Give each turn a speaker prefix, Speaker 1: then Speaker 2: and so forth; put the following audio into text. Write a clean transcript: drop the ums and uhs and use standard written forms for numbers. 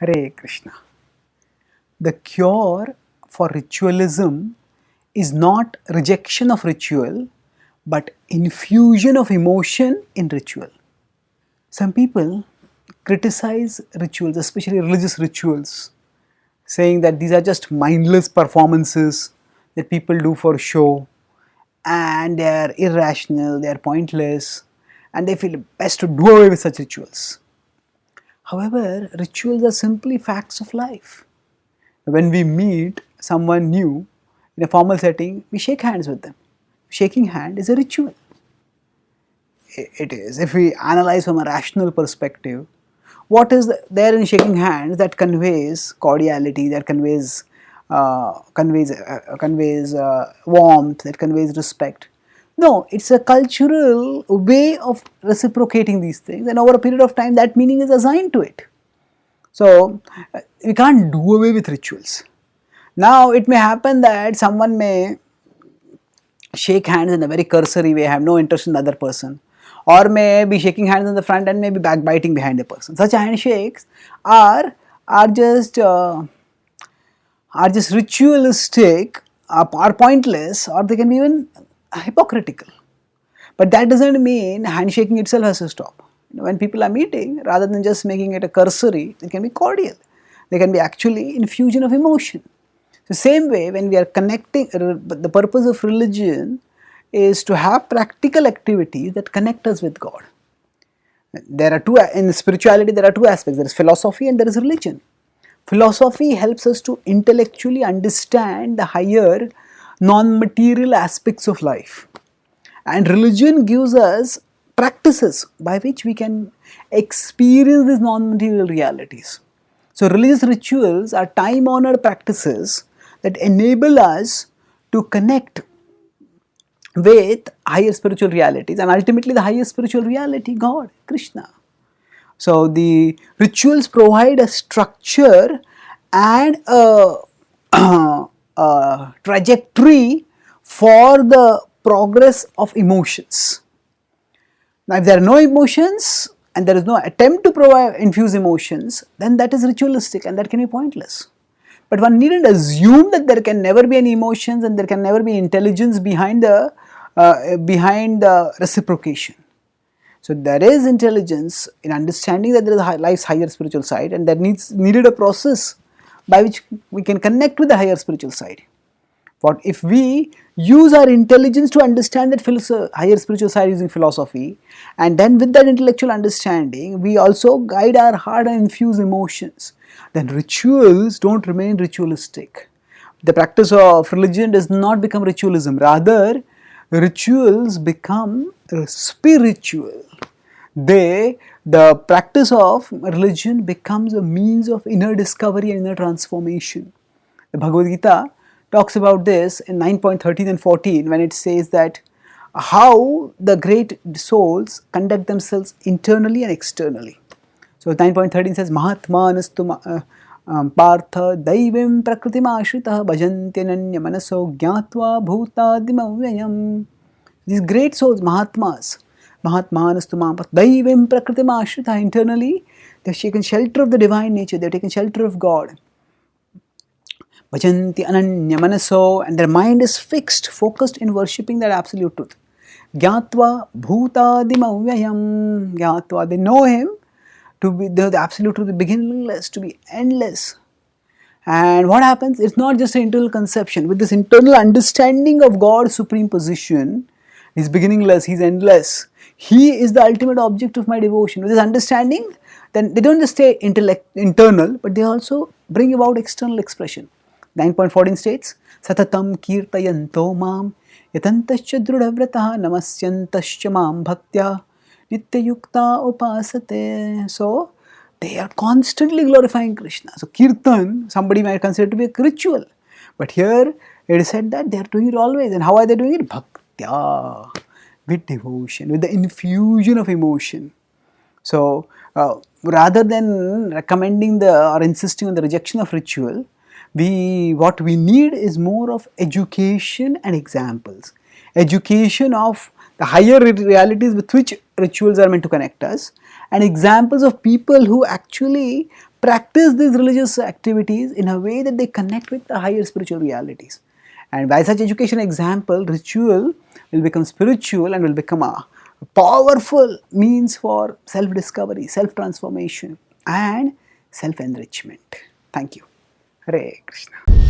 Speaker 1: Hare Krishna. The cure for ritualism is not rejection of ritual but infusion of emotion in ritual. Some people criticize rituals, especially religious rituals, saying that these are just mindless performances that people do for show and they are irrational, they are pointless, and they feel best to do away with such rituals. However, rituals are simply facts of life. When we meet someone new in a formal setting, we shake hands with them. Shaking hand is a ritual. It is. If we analyze from a rational perspective, what is there in shaking hands that conveys cordiality, that conveys warmth, that conveys respect? No, it's a cultural way of reciprocating these things, and over a period of time, that meaning is assigned to it. So, we can't do away with rituals. Now, it may happen that someone may shake hands in a very cursory way, have no interest in the other person, or may be shaking hands in the front and may be backbiting behind the person. Such handshakes are are just uh, are just ritualistic, are pointless, or they can be even hypocritical. But that doesn't mean handshaking itself has to stop. When people are meeting, rather than just making it a cursory, it can be cordial. They can be actually infusion of emotion. The same way, when we are connecting, the purpose of religion is to have practical activities that connect us with God. There are two, in spirituality there are two aspects, there is philosophy and there is religion. Philosophy helps us to intellectually understand the higher non-material aspects of life, and religion gives us practices by which we can experience these non-material realities. So religious rituals are time-honored practices that enable us to connect with higher spiritual realities, and ultimately the highest spiritual reality, God, Krishna. So the rituals provide a structure and a, a trajectory for the progress of emotions. Now, if there are no emotions and there is no attempt to infuse emotions, then that is ritualistic and that can be pointless. But one needn't assume that there can never be any emotions and there can never be intelligence behind the reciprocation. So there is intelligence in understanding that there is life's higher spiritual side, and there needed a process by which we can connect with the higher spiritual side. What if we use our intelligence to understand that higher spiritual side using philosophy, and then with that intellectual understanding we also guide our heart and infuse emotions, then rituals don't remain ritualistic. The practice of religion does not become ritualism, rather rituals become spiritual. The practice of religion becomes a means of inner discovery and inner transformation. The Bhagavad Gita talks about this in 9.13 and 14 when it says that how the great souls conduct themselves internally and externally. So 9.13 says Mahatmanastu Partha Daivim Prakritim Ashritah Bhajantinanya Manaso Gyatva Bhutadimavayam. These great souls, Mahatmas, Mahatmanastu Daivim Prakritim Ashritah, internally they have taken shelter of the divine nature, they have taken shelter of God. Bhajanti ananya manaso, and their mind is fixed, focused in worshipping that absolute truth. Gyatva bhutadimavayam. Gyatva, they know him to be the absolute truth, to be beginningless, to be endless. And what happens? It's not just an internal conception. With this internal understanding of God's supreme position, He's beginningless, He's endless. He is the ultimate object of my devotion. With this understanding, then they don't just stay internal, but they also bring about external expression. 9.14 states, Satatam kirtayanto mam yatantascha drudavratah namasyantascha mam bhaktya nityayukta upasate. So, they are constantly glorifying Krishna. So, kirtan, somebody might consider to be a ritual. But here, it is said that they are doing it always. And how are they doing it? Bhaktya, with devotion, with the infusion of emotion. So, rather than recommending or insisting on the rejection of ritual, what we need is more of education and examples. Education of the higher realities with which rituals are meant to connect us, and examples of people who actually practice these religious activities in a way that they connect with the higher spiritual realities. And by such education example, ritual will become spiritual and will become a powerful means for self-discovery, self-transformation and self-enrichment. Thank you. Hare Krishna.